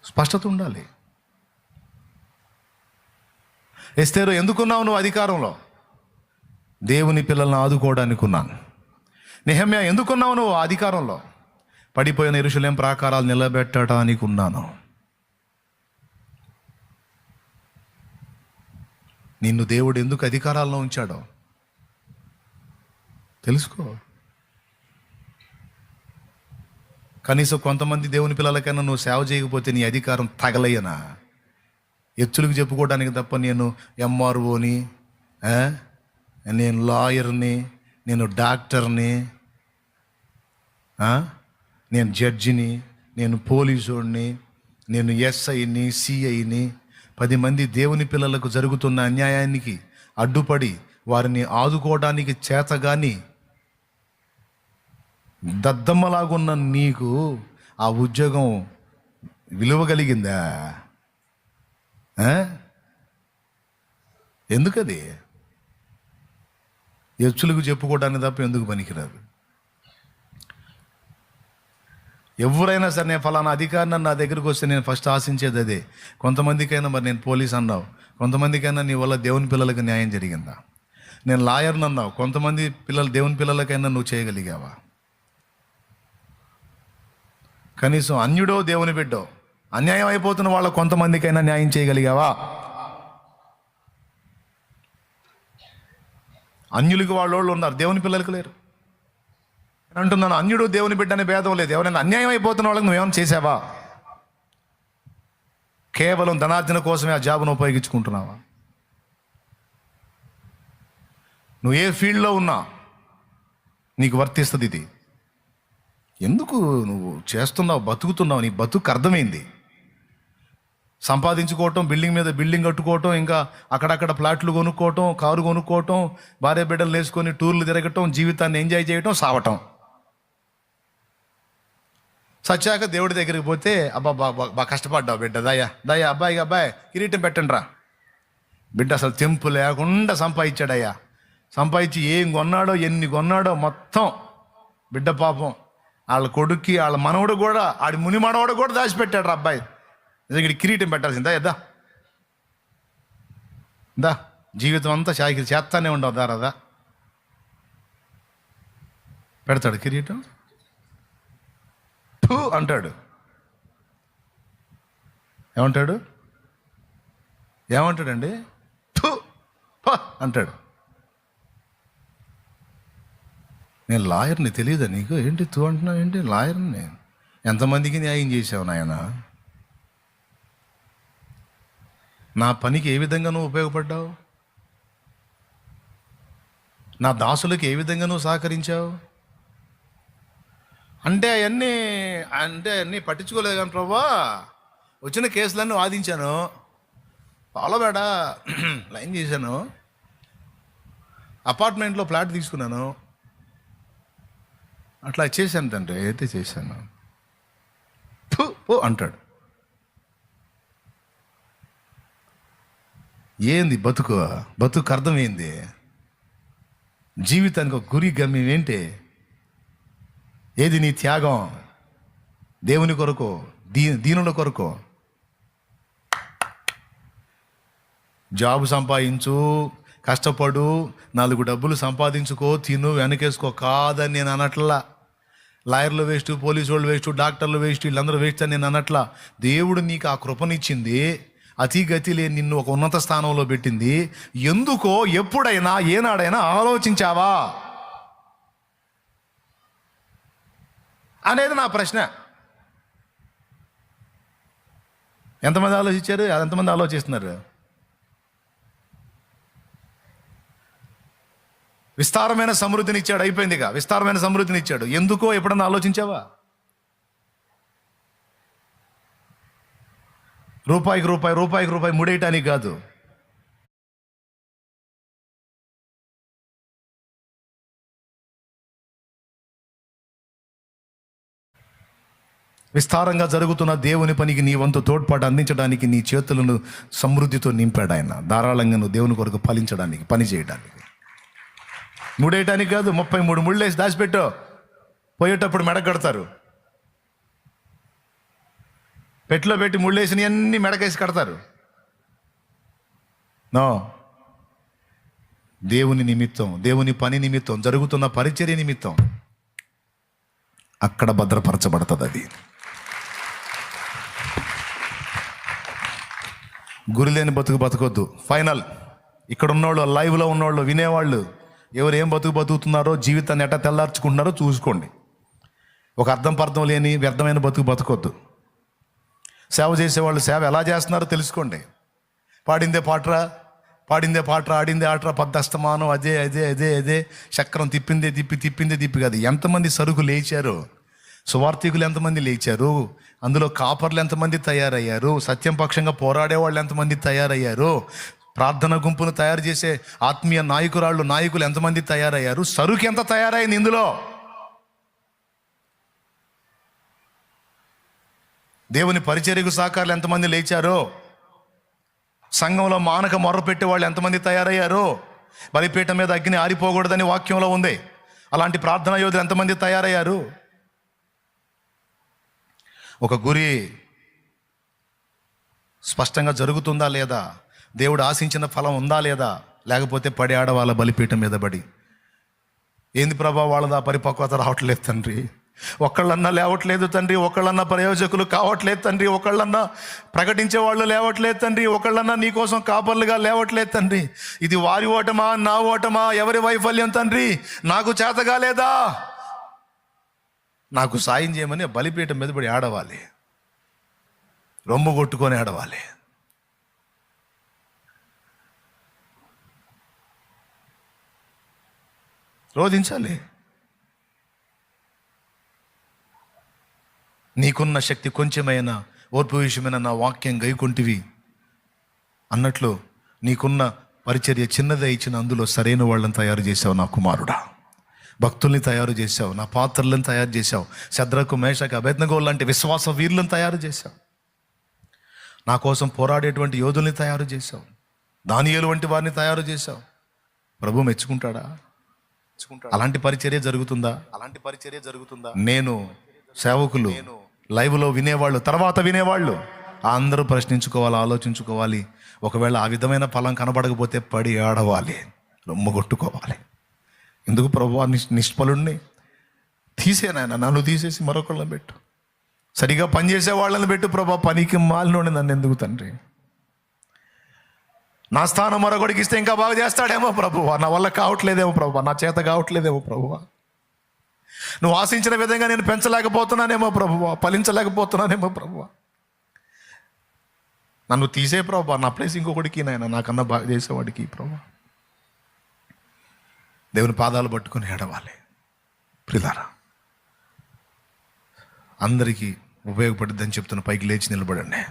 స్పష్టత ఉండాలి. ఎస్తేరు, ఎందుకున్నావు నువ్వు అధికారంలో? దేవుని పిల్లల్ని ఆదుకోవడానికి ఉన్నాను. నెహెమ్యా, ఎందుకున్నావు నువ్వు అధికారంలో? పడిపోయిన యెరూషలేము ప్రాకారాలు నిలబెట్టడానికి ఉన్నాను. నిన్ను దేవుడు ఎందుకు అధికారాల్లో ఉంచాడో తెలుసుకో. కనీసం కొంతమంది దేవుని పిల్లలకైనా నువ్వు సేవ చేయకపోతే నీ అధికారం తగలయ్యనా? ఎచ్చులకు చెప్పుకోవడానికి తప్ప నేను ఎంఆర్ఓని, నేను లాయర్ని, నేను డాక్టర్ని, నేను జడ్జిని, నేను పోలీసుని, నేను ఎస్ఐని, సిఐని, 10 మంది దేవుని పిల్లలకు జరుగుతున్న అన్యాయానికి అడ్డుపడి వారిని ఆదుకోవడానికి చేతగాని దద్దమ్మలాగున్న నీకు ఆ ఉద్యోగం విలువ కలిగిందా? ఎందుకది? ఎచ్చులకు చెప్పుకోవడానికి తప్ప ఎందుకు పనికిరాదు? ఎవరైనా సరే, నేను ఫలానా అధికారిని నా దగ్గరికి వస్తే నేను ఫస్ట్ ఆశించేది అదే. కొంతమందికైనా మరి నేను పోలీస్ అన్నావు, కొంతమందికైనా నీ వల్ల దేవుని పిల్లలకు న్యాయం జరిగిందా? నేను లాయర్ని అన్నావు, కొంతమంది దేవుని పిల్లలకైనా నువ్వు చేయగలిగావా? కనీసం అన్యుడో దేవుని బిడ్డో అన్యాయం అయిపోతున్న వాళ్ళ కొంతమందికైనా న్యాయం చేయగలిగావా? అన్యులకి వాళ్ళు ఉన్నారు, దేవుని పిల్లలకు లేరు. అంటున్నాను, అన్యుడు దేవుని బిడ్డ అనే భేదం లేదు. ఎవరైనా అన్యాయం అయిపోతున్న వాళ్ళకి నువ్వేమైనా చేసావా? కేవలం ధనార్జన కోసమే ఆ జాబును ఉపయోగించుకుంటున్నావా? నువ్వు ఏ ఫీల్డ్లో ఉన్నా నీకు వర్తిస్తుంది ఇది. ఎందుకు నువ్వు చేస్తున్నావు, బతుకుతున్నావు? నీ బతుకు అర్థమైంది. సంపాదించుకోవటం, బిల్డింగ్ మీద బిల్డింగ్ కట్టుకోవటం, ఇంకా అక్కడక్కడ ప్లాట్లు కొనుక్కోవటం, కారు కొనుక్కోవటం, భార్య బిడ్డలు వేసుకొని టూర్లు తిరగటం, జీవితాన్ని ఎంజాయ్ చేయటం, సావటం. సచ్చాక దేవుడి దగ్గరికి పోతే, అబ్బా బాగా కష్టపడ్డావు బిడ్డ, దయ్యా అబ్బాయి కిరీటం పెట్టండి రా. బిడ్డ అసలు తెంపు లేకుండా సంపాదించాడయ్యా. సంపాదించి ఏం కొన్నాడో, ఎన్ని కొన్నాడో మొత్తం బిడ్డ పాపం వాళ్ళ కొడుక్కి, వాళ్ళ మనవడు కూడా, ఆడి ముని మనవడు కూడా దాచిపెట్టాడు రా అబ్బాయి. నిజంగా కిరీటం పెట్టాల్సిందా? దా జీవితం అంతా షాకి చేస్తానే ఉండవు. దారదా పెడతాడు కిరీటం, ఠూ అంటాడు. ఏమంటాడండి? ఠూ అంటాడు. నేను లాయర్ని, తెలియదా నీకు? ఏంటి తూ అంటున్నావు? ఏంటి లాయర్ని? ఎంతమందికి న్యాయం చేసావు నాయన? నా పనికి ఏ విధంగా నువ్వు ఉపయోగపడ్డావు? నా దాసులకు ఏ విధంగా నువ్వు సహకరించావు? అంటే అవన్నీ పట్టించుకోలేదు కానీ ప్రభా, వచ్చిన కేసులన్నీ వాదించాను, పాలబేడ లైన్ చేశాను, అపార్ట్మెంట్లో ఫ్లాట్ తీసుకున్నాను, అట్లా చేశాను తండ్రి, అయితే చేశాను అంటాడు. ఏంది బతుకు అర్థం ఏంది? జీవితానికి ఒక గురి, గమ్యం ఏంటి? ఏది నీ త్యాగం? దేవుని కొరకు, దీనుల కొరకు. జాబు సంపాదించు, కష్టపడు, 4 డబ్బులు సంపాదించుకో, తిను, వెనకేసుకో కాదని నేను అనట్లా. లాయర్లు వేస్ట్, పోలీసు వాళ్ళు వేస్ట్, డాక్టర్లు వేస్ట్, వీళ్ళందరూ వేస్ట్ అని నేను అనట్లా. దేవుడు నీకు ఆ కృపనిచ్చింది, అతిగతి లేని నిన్ను ఒక ఉన్నత స్థానంలో పెట్టింది. ఎందుకో ఎప్పుడైనా ఏనాడైనా ఆలోచించావా అనేది నా ప్రశ్న. ఎంతమంది ఆలోచించారు? ఎంతమంది ఆలోచిస్తున్నారు? విస్తారమైన సమృద్ధినిచ్చాడు, అయిపోయిందిగా. విస్తారమైన సమృద్ధినిచ్చాడు, ఎందుకో ఎప్పుడన్నా ఆలోచించావా? రూపాయికి రూపాయి ముడేయటానికి కాదు. విస్తారంగా జరుగుతున్న దేవుని పనికి నీ వంతు తోడ్పాటు అందించడానికి నీ చేతులను సమృద్ధితో నింపాడు ఆయన. ధారాళంగా నువ్వు దేవుని కొరకు ఫలించడానికి, పని చేయడానికి. ముడేయటానికి కాదు. 33 ముళ్ళేసి దాచిపెట్టో, పోయేటప్పుడు మెడగడతారు. పెట్టిలో పెట్టి ముళ్ళేసినవి అన్నీ మెడకేసి కడతారు. నో, దేవుని నిమిత్తం, దేవుని పని నిమిత్తం, జరుగుతున్న పరిచర్య నిమిత్తం అక్కడ భద్రపరచబడుతుంది అది. గురిలేని బతుకు బతకొద్దు. ఫైనల్, ఇక్కడ ఉన్నోళ్ళు, లైవ్లో ఉన్నోళ్ళు, వినేవాళ్ళు ఎవరు ఏం బతుకుతున్నారో, జీవితాన్ని ఎట్టా తెల్లార్చుకుంటున్నారో చూసుకోండి. ఒక అర్థం పర్థం లేని వ్యర్థమైన బతుకు బతకొద్దు. సేవ చేసేవాళ్ళు సేవ ఎలా చేస్తున్నారో తెలుసుకోండి. పాడిందే పాటరా, ఆడిందే ఆటరా, పద్దస్తమానం అదే అదే అదే అదే చక్రం తిప్పిందే తిప్పి కాదు. ఎంతమంది సరుకు లేచారు, సువార్థికులు ఎంతమంది లేచారు, అందులో కాపర్లు ఎంతమంది తయారయ్యారు, సత్యం పక్షంగా పోరాడేవాళ్ళు ఎంతమంది తయారయ్యారు, ప్రార్థన గుంపును తయారు చేసే ఆత్మీయ నాయకులు ఎంతమంది తయారయ్యారు, సరుకు ఎంత తయారైంది ఇందులో. దేవుని పరిచర్యకు సహకారులు ఎంతమంది లేచారో, సంఘంలో మానక మొర్రపెట్టే వాళ్ళు ఎంతమంది తయారయ్యారో, బలిపీఠం మీద అగ్ని ఆరిపోకూడదని వాక్యంలో ఉంది. అలాంటి ప్రార్థనా యోధులు ఎంతమంది తయారయ్యారు. ఒక గురి స్పష్టంగా జరుగుతుందా లేదా, దేవుడు ఆశించిన ఫలం ఉందా లేదా, లేకపోతే పడి ఆడవాళ్ళ బలిపీఠం మీద పడి ఏంది ప్రభా వాళ్ళదా పరిపక్వత రావట్లేదు తండ్రి, ఒకళ్ళన్నా లేవట్లేదు తండ్రి, ఒకళ్ళన్నా ప్రయోజకులు కావట్లేదు తండ్రి, ఒకళ్ళన్నా ప్రకటించే వాళ్ళు లేవట్లేదు తండ్రి, ఒకళ్ళన్నా నీకోసం కాపర్లుగా లేవట్లేదు తండ్రి. ఇది వారి ఓటమా, నా ఓటమా, ఎవరి వైఫల్యం తండ్రి, నాకు చేతగా లేదా, నాకు సాయం చేయమని బలిపీఠం మీద పడి ఆడవాలి, రొమ్ము కొట్టుకొని ఆడవాలి. రోధించాలి. నీకున్న శక్తి కొంచెమైనా, ఓర్పు విషయమైన నా వాక్యం గైకొంటివి అన్నట్లు నీకున్న పరిచర్య చిన్నదే ఇచ్చిన అందులో సరైన వాళ్ళని తయారు చేసావు నా కుమారుడా. భక్తుల్ని తయారు చేసావు, నా పాత్రలను తయారు చేసావు, శద్రకు మేషకు అబేద్నెగో లాంటి విశ్వాస వీరులను తయారు చేసావు, నా కోసం పోరాడేటువంటి యోధుల్ని తయారు చేసావు, దానియేలు వంటి వారిని తయారు చేసావు. ప్రభు మెచ్చుకుంటాడా? అలాంటి పరిచర్య జరుగుతుందా? నేను, సేవకులు, లైవ్లో వినేవాళ్ళు, తర్వాత వినేవాళ్ళు అందరూ ప్రశ్నించుకోవాలి, ఆలోచించుకోవాలి. ఒకవేళ ఆ విధమైన ఫలం కనబడకపోతే పడి ఆడవాలి, రొమ్ము కొట్టుకోవాలి. ఎందుకు ప్రభు నిష్ఫలుణ్ణి తీసేనాయన, నన్ను తీసేసి మరొకళ్ళని పెట్టు, సరిగా పనిచేసే వాళ్ళని పెట్టు ప్రభా, పనికి మాలినోడి నన్ను ఎందుకు తండ్రి, నా స్థానం మరొకడికి ఇస్తే ఇంకా బాగా చేస్తాడేమో ప్రభువా, నా వల్ల కావట్లేదేమో ప్రభువా, నా చేత కావట్లేదేమో ప్రభువా, నువ్వు ఆశించిన విధంగా నేను పెంచలేకపోతున్నానేమో ప్రభువా, ఫలించలేకపోతున్నానేమో ప్రభువా, నన్ను తీసే ప్రభువా, నా ప్లేస్ ఇంకొకటికి నాయన, నాకన్నా బాగా చేసేవాడికి ప్రభువా. దేవుని పాదాలు పట్టుకుని ఏడవాలి. ప్రియులారా, అందరికీ ఉపయోగపడుద్దని చెప్తున్న పైకి లేచి నిలబడండి.